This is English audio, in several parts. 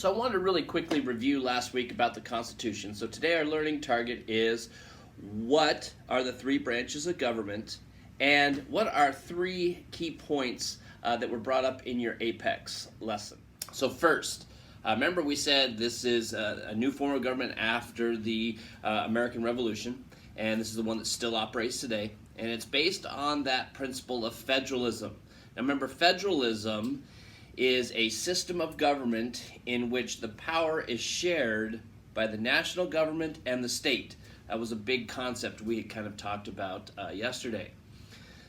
So I wanted to really quickly review last week about the Constitution. So today our learning target is what are the three branches of government and what are three key points that were brought up in your Apex lesson. So first, remember we said this is a new form of government after the American Revolution, and this is the one that still operates today, and it's based on that principle of federalism. Now remember, federalism is a system of government in which the power is shared by the national government and the state. That was a big concept we kind of talked about yesterday.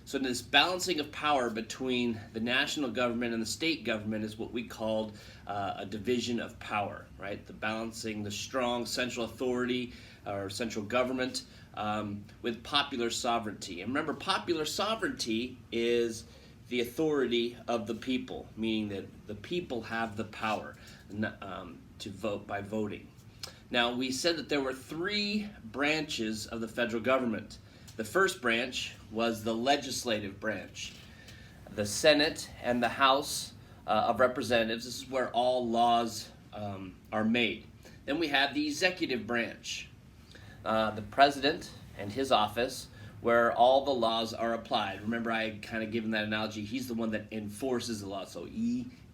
So this balancing of power between the national government and the state government is what we called a division of power, right? The balancing the strong central authority or central government with popular sovereignty. And remember, popular sovereignty is the authority of the people, meaning that the people have the power to vote by voting. Now, we said that there were three branches of the federal government. The first branch was the legislative branch. The Senate and the House of Representatives, this is where all laws are made. Then we have the executive branch, the president and his office, where all the laws are applied. Remember, I kind of given that analogy. He's the one that enforces the law. So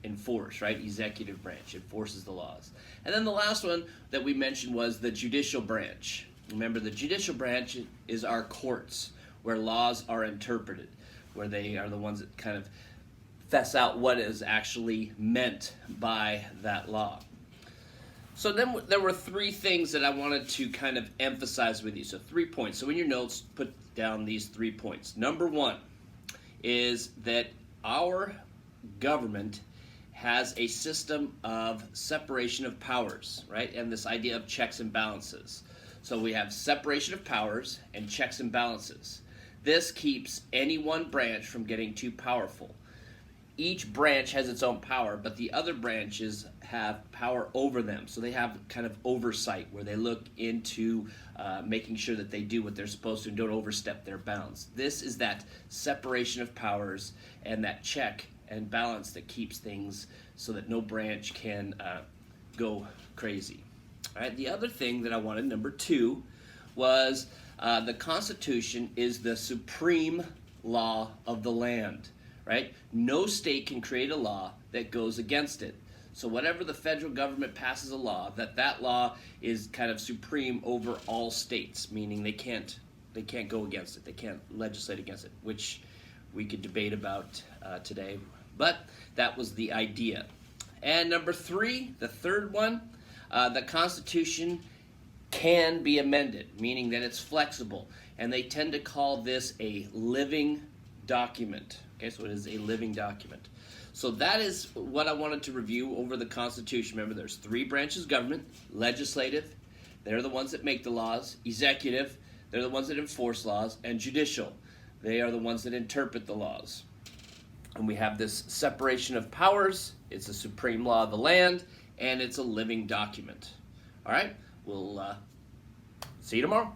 enforce, right? Executive branch enforces the laws. And then the last one that we mentioned was the judicial branch. Remember, the judicial branch is our courts, where laws are interpreted, where they are the ones that kind of fess out what is actually meant by that law. So then there were three things that I wanted to kind of emphasize with you. So 3 points. So in your notes, put down these 3 points. Number one is that our government has a system of separation of powers, right? And this idea of checks and balances. So we have separation of powers and checks and balances. This keeps any one branch from getting too powerful. Each branch has its own power, but the other branches have power over them. So they have kind of oversight where they look into making sure that they do what they're supposed to and don't overstep their bounds. This is that separation of powers and that check and balance that keeps things so that no branch can go crazy. All right, the other thing that I wanted, number 2, was the Constitution is the supreme law of the land. Right? No state can create a law that goes against it. So whatever the federal government passes a law, that law is kind of supreme over all states, meaning they can't go against it. They can't legislate against it, which we could debate about today. But that was the idea. And number 3, the third one, the Constitution can be amended, meaning that it's flexible. And they tend to call this a living document. Okay, so it is a living document. So that is what I wanted to review over the Constitution. Remember, there's 3 branches of government: legislative, they're the ones that make the laws; executive, they're the ones that enforce laws; and judicial, they are the ones that interpret the laws. And we have this separation of powers. It's a supreme law of the land, and it's a living document. All right, we'll see you tomorrow.